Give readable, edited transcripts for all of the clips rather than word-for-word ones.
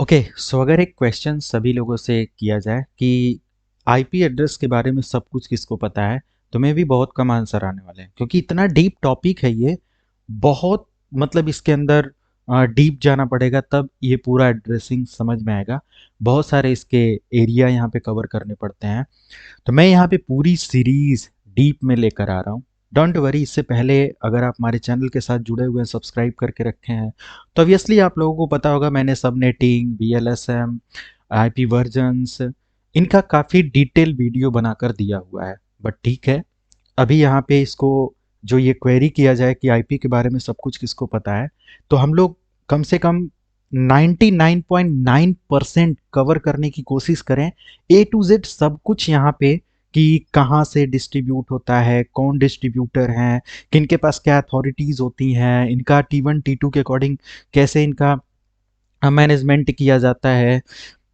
Okay so अगर एक question सभी लोगों से किया जाए कि आईपी एड्रेस के बारे में सब कुछ किसको पता है, तो मैं भी बहुत कम आंसर आने वाले हैं क्योंकि इतना डीप टॉपिक है ये। बहुत मतलब इसके अंदर डीप जाना पड़ेगा तब ये पूरा एड्रेसिंग समझ में आएगा। बहुत सारे इसके एरिया यहाँ पे कवर करने पड़ते हैं। तो मैं यहाँ पे पूरी सीरीज डीप में लेकर आ रहा हूँ। डोंट वरी, इससे पहले अगर आप हमारे चैनल के साथ जुड़े हुए हैं, सब्सक्राइब करके रखे हैं, तो ऑब्वियसली आप लोगों को पता होगा मैंने सबनेटिंग, वीएलएसएम, आईपी वर्जन्स, इनका काफ़ी डिटेल वीडियो बनाकर दिया हुआ है। बट ठीक है, अभी यहाँ पे इसको जो ये क्वेरी किया जाए कि आईपी के बारे में सब कुछ किसको पता है, तो हम लोग कम से कम 99.9% कवर करने की कोशिश करें। ए टू जेड सब कुछ यहाँ पे कि कहाँ से डिस्ट्रीब्यूट होता है, कौन डिस्ट्रीब्यूटर हैं, किनके पास क्या अथॉरिटीज़ होती हैं, इनका T1 T2 के अकॉर्डिंग कैसे इनका मैनेजमेंट किया जाता है।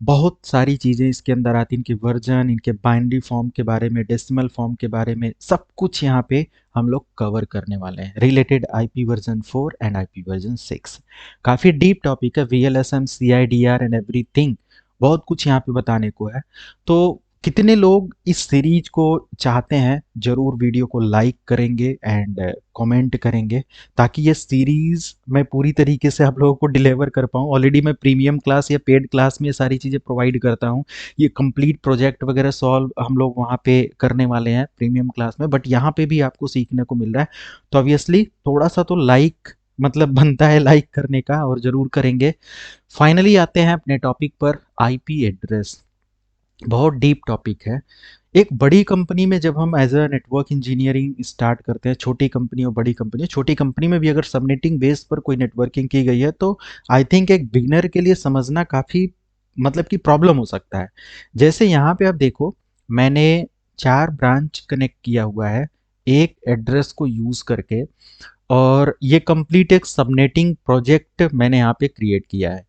बहुत सारी चीज़ें इसके अंदर आती हैं, इनके वर्जन, इनके बाइनरी फॉर्म के बारे में, डेसिमल फॉर्म के बारे में, सब कुछ यहाँ पे हम लोग कवर करने वाले हैं related IP version 4 and IP version 6। काफ़ी डीप टॉपिक है, वीएलएसएम, सीआईडीआर एंड एवरीथिंग, बहुत कुछ यहाँ पे बताने को है। तो कितने लोग इस सीरीज को चाहते हैं, ज़रूर वीडियो को लाइक करेंगे एंड कमेंट करेंगे ताकि ये सीरीज़ मैं पूरी तरीके से आप लोगों को डिलीवर कर पाऊँ। ऑलरेडी मैं प्रीमियम क्लास या पेड क्लास में ये सारी चीज़ें प्रोवाइड करता हूँ। ये कंप्लीट प्रोजेक्ट वगैरह सॉल्व हम लोग वहाँ पे करने वाले हैं प्रीमियम क्लास में, बट यहाँ पे भी आपको सीखने को मिल रहा है। तो ऑब्वियसली थोड़ा सा तो लाइक मतलब बनता है लाइक करने का, और ज़रूर करेंगे। फाइनली आते हैं अपने टॉपिक पर, आईपी एड्रेस। बहुत डीप टॉपिक है। एक बड़ी कंपनी में जब हम as a network engineering start करते हैं, छोटी कंपनी और बड़ी कंपनी, छोटी कंपनी में भी अगर सबनेटिंग बेस पर कोई नेटवर्किंग की गई है तो आई थिंक एक बिगनर के लिए समझना काफ़ी मतलब कि प्रॉब्लम हो सकता है। जैसे यहाँ पे आप देखो, मैंने 4 ब्रांच कनेक्ट किया हुआ है एक एड्रेस को यूज़ करके, और ये कंप्लीट एक सबनेटिंग प्रोजेक्ट मैंने यहाँ पे क्रिएट किया है।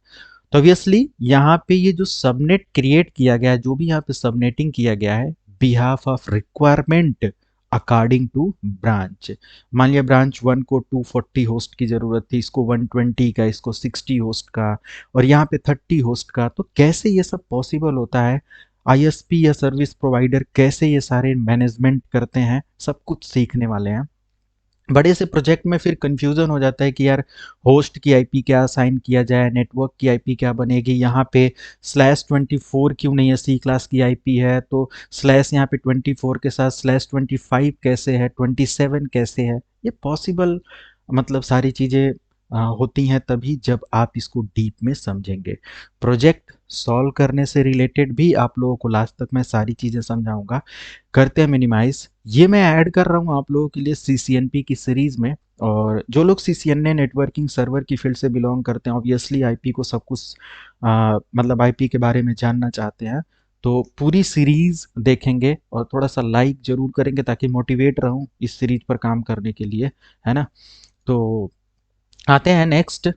तो ऑब्वियसली यहाँ पे ये जो सबनेट क्रिएट किया गया है, जो भी यहाँ पे सबनेटिंग किया गया है, behalf of requirement according to branch. मान लिया ब्रांच 1 को 240 होस्ट की ज़रूरत थी, इसको 120 का, इसको 60 होस्ट का, और यहाँ पे 30 होस्ट का। तो कैसे ये सब पॉसिबल होता है, आईएसपी या सर्विस प्रोवाइडर कैसे ये सारे मैनेजमेंट करते हैं, सब कुछ सीखने वाले हैं। बड़े से प्रोजेक्ट में फिर कंफ्यूजन हो जाता है कि यार होस्ट की आईपी क्या असाइन किया जाए, नेटवर्क की आईपी क्या बनेगी, यहाँ पे /24 क्यों नहीं है, सी क्लास की आईपी है तो स्लैश यहाँ पे 24 के साथ /25 कैसे है, 27 कैसे है। ये पॉसिबल मतलब सारी चीज़ें होती हैं तभी जब आप इसको डीप में समझेंगे। प्रोजेक्ट सॉल्व करने से रिलेटेड भी आप लोगों को लास्ट तक मैं सारी चीज़ें समझाऊंगा। करते हैं मिनिमाइज, ये मैं ऐड कर रहा हूँ आप लोगों के लिए सीसीएनपी की सीरीज़ में। और जो लोग सीसीएनए नेटवर्किंग सर्वर की फील्ड से बिलोंग करते हैं, ऑब्वियसली आईपी को सब कुछ मतलब आईपी के बारे में जानना चाहते हैं, तो पूरी सीरीज़ देखेंगे और थोड़ा सा लाइक ज़रूर करेंगे ताकि मोटिवेट रहूँ इस सीरीज पर काम करने के लिए, है ना। तो आते हैं नेक्स्ट,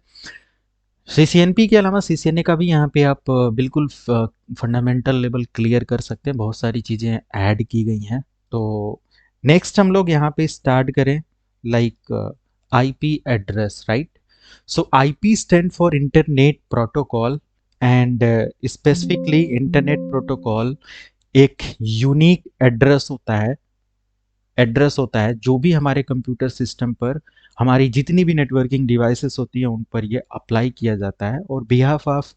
सीसीएनपी के अलावा सीसीएनए का भी यहाँ पे आप बिल्कुल फंडामेंटल लेवल क्लियर कर सकते हैं, बहुत सारी चीज़ें ऐड की गई हैं। तो नेक्स्ट हम लोग यहाँ पे स्टार्ट करें, like IP address, right. So IP stand for internet protocol, and specifically internet protocol एक यूनिक एड्रेस होता है जो भी हमारे कंप्यूटर सिस्टम पर हमारी जितनी भी नेटवर्किंग डिवाइसेस होती हैं उन पर ये अप्लाई किया जाता है, और बिहाफ ऑफ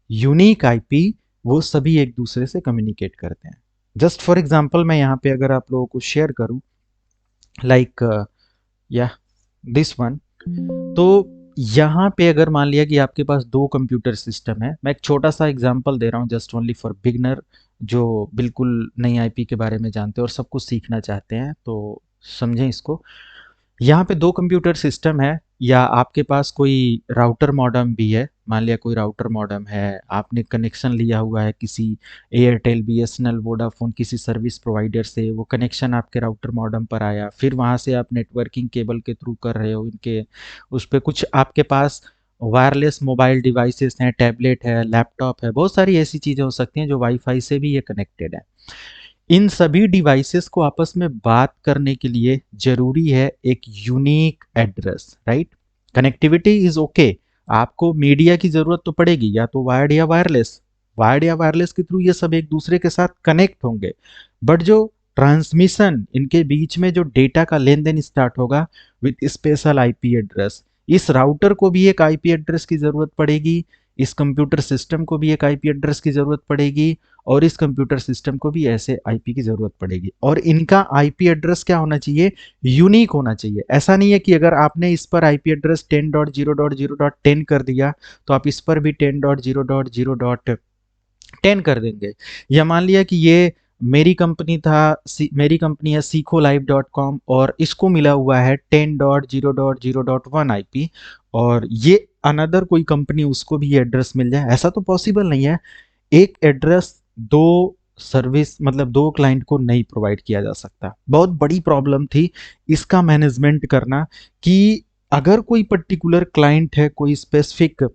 यूनिक आईपी वो सभी एक दूसरे से कम्युनिकेट करते हैं। जस्ट फॉर एग्जांपल मैं यहाँ पे अगर आप लोगों को शेयर करूँ, लाइक या दिस वन, तो यहाँ पे अगर मान लिया कि आपके पास 2 कंप्यूटर सिस्टम है, मैं एक छोटा सा एग्जांपल दे रहा हूँ जस्ट ओनली फॉर बिगनर जो बिल्कुल नई आईपी के बारे में जानते हैं और सब कुछ सीखना चाहते हैं, तो समझें इसको। यहाँ पे 2 कंप्यूटर सिस्टम है, या आपके पास कोई राउटर मॉडेम भी है। मान लिया कोई राउटर मॉडेम है, आपने कनेक्शन लिया हुआ है किसी एयरटेल, बीएसएनएल, वोडाफोन, किसी सर्विस प्रोवाइडर से, वो कनेक्शन आपके राउटर मॉडेम पर आया, फिर वहाँ से आप नेटवर्किंग केबल के थ्रू कर रहे हो इनके, उस पर कुछ आपके पास वायरलेस मोबाइल डिवाइसेस हैं, टैबलेट है, लैपटॉप है, बहुत सारी ऐसी चीज़ें हो सकती हैं जो वाईफाई से भी ये कनेक्टेड है। इन सभी डिवाइसेस को आपस में बात करने के लिए जरूरी है एक unique address, right. Connectivity is okay, आपको मीडिया की ज़रूरत तो पड़ेगी, या तो वायर्ड या वायरलेस के थ्रू ये सब एक दूसरे के साथ कनेक्ट होंगे, बट जो ट्रांसमिशन इनके बीच में जो डेटा का लेन देन स्टार्ट होगा विथ स्पेशल आईपी एड्रेस, इस राउटर को भी एक आईपी एड्रेस की ज़रूरत पड़ेगी, इस कंप्यूटर सिस्टम को भी एक आईपी एड्रेस की ज़रूरत पड़ेगी, और इस कंप्यूटर सिस्टम को भी ऐसे आईपी की ज़रूरत पड़ेगी। और इनका आईपी एड्रेस क्या होना चाहिए, यूनिक होना चाहिए। ऐसा नहीं है कि अगर आपने इस पर आईपी एड्रेस 10.0.0.10 कर दिया तो आप इस पर भी 10.0.0.10 कर देंगे। या मान लिया कि ये मेरी कंपनी है सीखो लाइव डॉट कॉम और इसको मिला हुआ है 10.0.0.1 आईपी, और ये अनदर कोई कंपनी उसको भी ये एड्रेस मिल जाए, ऐसा तो पॉसिबल नहीं है। एक एड्रेस दो सर्विस मतलब दो क्लाइंट को नहीं प्रोवाइड किया जा सकता। बहुत बड़ी प्रॉब्लम थी इसका मैनेजमेंट करना, कि अगर कोई पर्टिकुलर क्लाइंट है, कोई स्पेसिफिक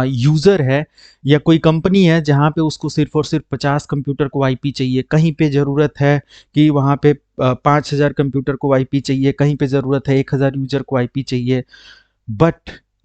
यूज़र है या कोई कंपनी है जहाँ पे उसको सिर्फ और सिर्फ 50 कंप्यूटर को आईपी चाहिए, कहीं पे ज़रूरत है कि वहाँ पे 5000 कंप्यूटर को आईपी चाहिए, कहीं पे ज़रूरत है 1000 यूज़र को आईपी चाहिए, बट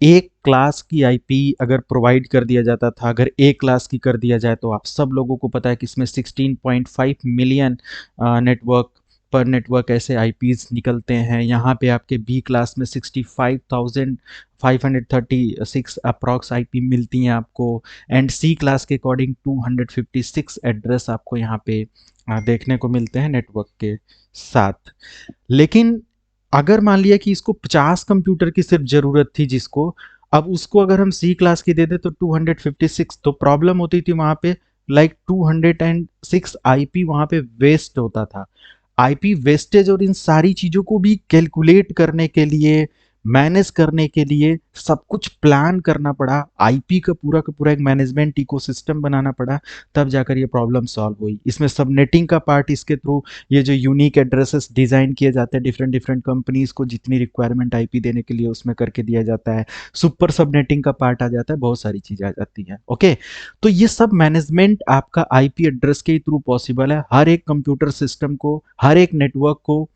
एक क्लास की आईपी अगर प्रोवाइड कर दिया जाता था, अगर एक क्लास की कर दिया जाए, तो आप सब लोगों को पता है कि इसमें 16.5 मिलियन नेटवर्क पर नेटवर्क ऐसे आईपीज निकलते हैं। यहाँ पे आपके बी क्लास में 65,536 अप्रॉक्स आईपी मिलती हैं आपको, एंड सी क्लास के अकॉर्डिंग 256 एड्रेस आपको यहाँ पे देखने को मिलते हैं नेटवर्क के साथ। लेकिन अगर मान लिया कि इसको 50 कंप्यूटर की सिर्फ ज़रूरत थी जिसको, अब उसको अगर हम सी क्लास की दे दे तो 256, तो प्रॉब्लम होती थी वहाँ पे, लाइक 206 आईपी वहाँ पे वेस्ट होता था। आईपी वेस्टेज और इन सारी चीज़ों को भी कैलकुलेट करने के लिए, मैनेज करने के लिए सब कुछ प्लान करना पड़ा, आईपी का पूरा एक मैनेजमेंट इकोसिस्टम बनाना पड़ा, तब जाकर ये प्रॉब्लम सॉल्व हुई। इसमें सबनेटिंग का पार्ट इसके थ्रू, ये जो यूनिक एड्रेसेस डिज़ाइन किए जाते हैं डिफरेंट डिफरेंट कंपनीज को, जितनी रिक्वायरमेंट आईपी देने के लिए उसमें करके दिया जाता है, सुपर सबनेटिंग का पार्ट आ जाता है, बहुत सारी चीज़ें आ जाती हैं। ओके, तो ये सब मैनेजमेंट आपका आईपी एड्रेस के थ्रू पॉसिबल है। हर एक कंप्यूटर सिस्टम को, हर एक नेटवर्क को,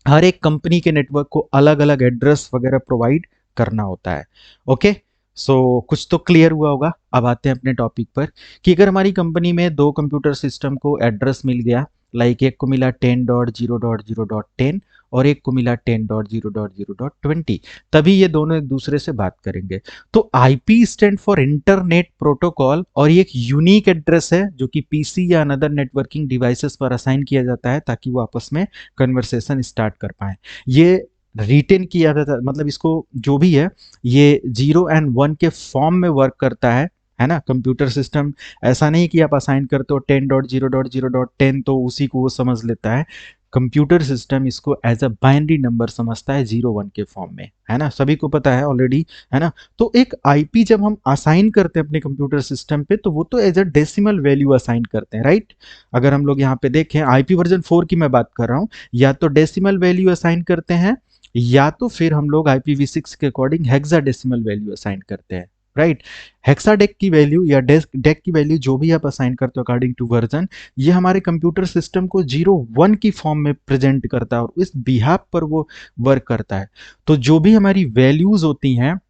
हर एक कंपनी के नेटवर्क को अलग अलग एड्रेस वगैरह प्रोवाइड करना होता है। ओके, सो कुछ तो क्लियर हुआ होगा। अब आते हैं अपने टॉपिक पर, कि अगर हमारी कंपनी में दो कंप्यूटर सिस्टम को एड्रेस मिल गया, लाइक एक को मिला 10.0.0.10 और एक को मिला 10.0.0.20, तभी ये दोनों एक दूसरे से बात करेंगे। तो IP stand for internet protocol, और ये एक यूनिक एड्रेस है जो कि पीसी या अनदर नेटवर्किंग डिवाइसेस पर असाइन किया जाता है ताकि वो आपस में कन्वर्सेशन स्टार्ट कर पाए। ये रिटेन किया जाता है, मतलब इसको जो भी है ये 0 और 1 के फॉर्म में वर्क करता है ना। कंप्यूटर सिस्टम ऐसा नहीं कि आप असाइन करते हो 10.0.0.10 तो उसी को वो समझ लेता है। कंप्यूटर सिस्टम इसको एज अ बाइनरी नंबर समझता है 0 1 के फॉर्म में, है ना, सभी को पता है ऑलरेडी, है ना। तो एक आईपी जब हम असाइन करते हैं अपने कंप्यूटर सिस्टम पे, तो वो तो as a decimal value assign करते हैं, राइट। अगर हम लोग यहाँ पे देखें, आईपी वर्जन 4 की मैं बात कर रहा हूँ, या तो डेसिमल वैल्यू असाइन करते हैं, या तो फिर हम लोग IPv6 के अकॉर्डिंग हेक्साडेसिमल वैल्यू असाइन करते हैं, राइट। हेक्साडेक की वैल्यू या डेक की वैल्यू जो भी आप असाइन करते हो अकॉर्डिंग टू वर्जन, ये हमारे कंप्यूटर सिस्टम को 0 1 की फॉर्म में प्रेजेंट करता है और इस बिहाफ पर वो वर्क करता है। तो जो भी हमारी वैल्यूज होती हैं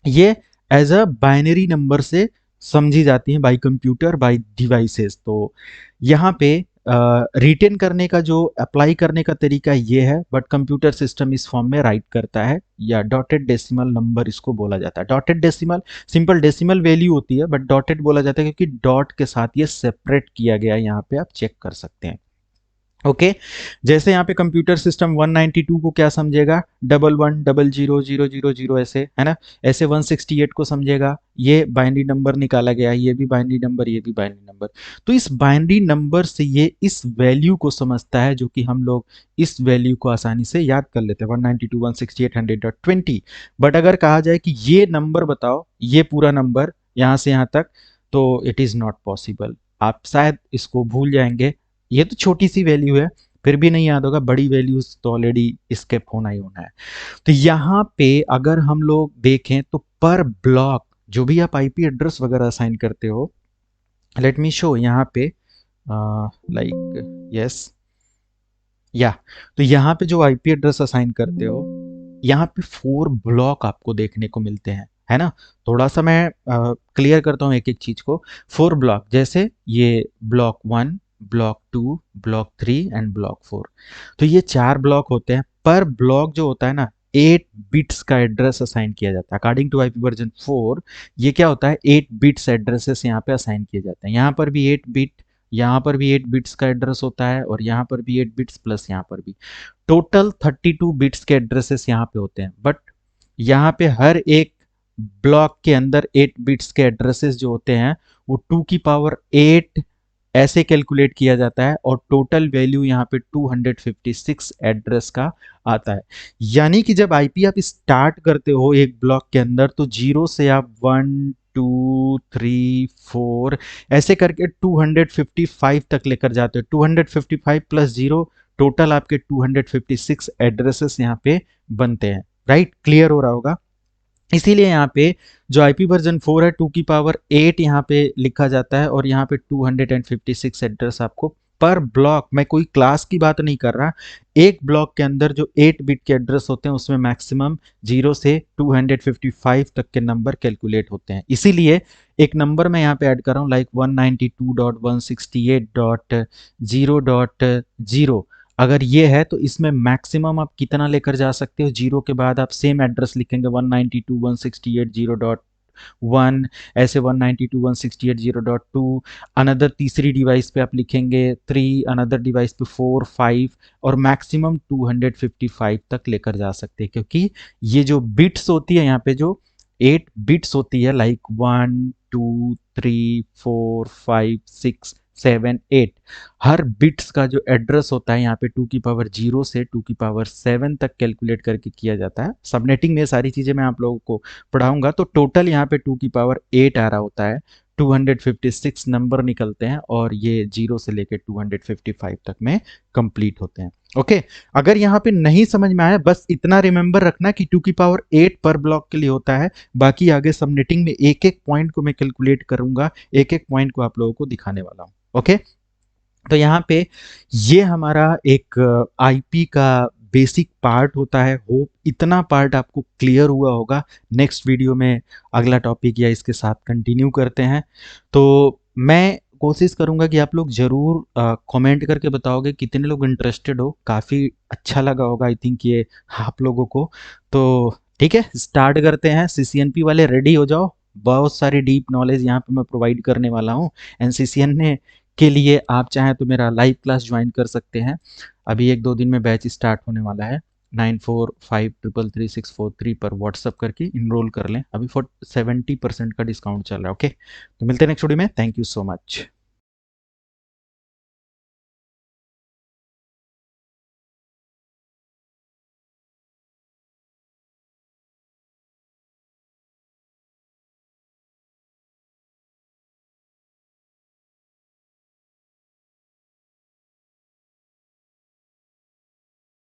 ये एज अ बाइनरी नंबर से समझी जाती हैं बाय कंप्यूटर, बाय डिवाइसेस। तो यहाँ पे रिटेन करने का जो अप्लाई करने का तरीका ये है, बट कंप्यूटर सिस्टम इस फॉर्म में राइट करता है, या डॉटेड डेसिमल नंबर इसको बोला जाता है। Dotted decimal simple decimal value होती है, बट डॉटेड बोला जाता है क्योंकि डॉट के साथ ये सेपरेट किया गया है, यहाँ पे आप चेक कर सकते हैं। ओके, जैसे यहाँ पे कंप्यूटर सिस्टम 192 को क्या समझेगा, 11000000 ऐसे, है ना। ऐसे 168 को समझेगा, ये बाइनरी नंबर निकाला गया, ये भी बाइनरी नंबर, ये भी बाइनरी नंबर। तो इस बाइनरी नंबर से ये इस वैल्यू को समझता है, जो कि हम लोग इस वैल्यू को आसानी से याद कर लेते हैं, 192 168 100.20। बट अगर कहा जाए कि ये नंबर बताओ, ये पूरा नंबर यहाँ से यहाँ तक, तो इट इज़ नॉट पॉसिबल, आप शायद इसको भूल जाएंगे। ये तो छोटी सी वैल्यू है, फिर भी नहीं याद होगा, बड़ी वैल्यूज तो ऑलरेडी स्केप होना ही होना है। तो यहाँ पे अगर हम लोग देखें तो पर ब्लॉक जो भी आप आईपी एड्रेस वगैरह असाइन करते हो, लेट मी शो यहाँ पे, लाइक यस, या तो यहाँ पे जो आईपी एड्रेस असाइन करते हो, यहाँ पे 4 ब्लॉक आपको देखने को मिलते हैं, है ना। थोड़ा सा मैं क्लियर करता हूँ एक एक चीज को। 4 ब्लॉक, जैसे ये block 1, block 2, block 3 and block 4। तो ये 4 ब्लॉक होते हैं। पर ब्लॉक जो होता है ना, 8 बिट्स का एड्रेस असाइन किया जाता है अकॉर्डिंग टू आईपी वर्जन 4। ये क्या होता है, 8 बिट्स एड्रेसेस यहाँ पे असाइन किए जाते हैं। यहाँ पर भी 8 बिट, यहाँ पर भी 8 बिट्स का एड्रेस होता है, और यहाँ पर भी 8 बिट्स प्लस यहाँ पर भी टोटल 32 बिट्स के एड्रेसेस यहाँ पे होते हैं। बट यहाँ पे हर एक ब्लॉक के अंदर 8 बिट्स के एड्रेसेस जो होते हैं वो 2 की पावर 8 ऐसे कैलकुलेट किया जाता है, और टोटल वैल्यू यहाँ पे 256 एड्रेस का आता है। यानी कि जब आईपी आप स्टार्ट करते हो एक ब्लॉक के अंदर, तो जीरो से आप 1 2 3 4 ऐसे करके 255 तक लेकर जाते हो। 255 प्लस जीरो, टोटल आपके 256 एड्रेसेस यहाँ पे बनते हैं। राइट, क्लियर हो रहा होगा। इसीलिए यहाँ पे जो आईपी वर्जन 4 है, 2 की पावर 8 यहाँ पे लिखा जाता है, और यहाँ पे 256 एड्रेस आपको पर ब्लॉक। मैं कोई क्लास की बात नहीं कर रहा, एक ब्लॉक के अंदर जो 8 बिट के एड्रेस होते हैं उसमें मैक्सिमम 0 से 255 तक के नंबर कैलकुलेट होते हैं। इसीलिए एक नंबर मैं यहाँ पे ऐड कर रहा हूँ, लाइक 192.168.0.0। अगर ये है तो इसमें मैक्सिमम आप कितना लेकर जा सकते हो। जीरो के बाद आप सेम एड्रेस लिखेंगे 192.168.0.1, ऐसे 192.168.0.2, अनदर तीसरी डिवाइस पे आप लिखेंगे 3, अनदर डिवाइस पे 4 5, और मैक्सिमम 255 तक लेकर जा सकते हैं। क्योंकि ये जो बिट्स होती है यहाँ पे, जो 8 बिट्स होती है, लाइक 1 2 3 4 5 6 7 8, हर बिट्स का जो एड्रेस होता है यहाँ पे 2 की पावर 0 से 2 की पावर 7 तक कैलकुलेट करके किया जाता है। सबनेटिंग में सारी चीज़ें मैं आप लोगों को पढ़ाऊंगा। तो टोटल यहाँ पे 2 की पावर 8 आ रहा होता है, 256 नंबर निकलते हैं, और ये 0 से लेकर 255 तक में कंप्लीट होते हैं। ओके, अगर यहाँ पे नहीं समझ में आया, बस इतना रिमेंबर रखना कि 2 की पावर 8 पर ब्लॉक के लिए होता है। बाकी आगे सबनेटिंग में एक एक पॉइंट को मैं कैलकुलेट करूंगा, एक एक पॉइंट को आप लोगों को दिखाने वाला हूँ। ओके, तो यहाँ पे ये हमारा एक आईपी का बेसिक पार्ट होता है। होप इतना पार्ट आपको क्लियर हुआ होगा। नेक्स्ट वीडियो में अगला टॉपिक या इसके साथ कंटिन्यू करते हैं। तो मैं कोशिश करूंगा कि आप लोग जरूर कमेंट करके बताओगे कितने लोग इंटरेस्टेड हो। काफ़ी अच्छा लगा होगा आई थिंक ये आप लोगों को। तो ठीक है, स्टार्ट करते हैं। सीसीएनपी वाले रेडी हो जाओ, बहुत सारी डीप नॉलेज यहाँ पे मैं प्रोवाइड करने वाला हूँ। एनसीसीएन ने के लिए आप चाहें तो मेरा लाइव क्लास ज्वाइन कर सकते हैं। अभी 1-2 दिन में बैच स्टार्ट होने वाला है। 9453333643 पर व्हाट्सअप करके इनरोल कर लें। अभी 70% का डिस्काउंट चल रहा है। ओके, तो मिलते हैं नेक्स्ट वीडियो में। Thank you so much.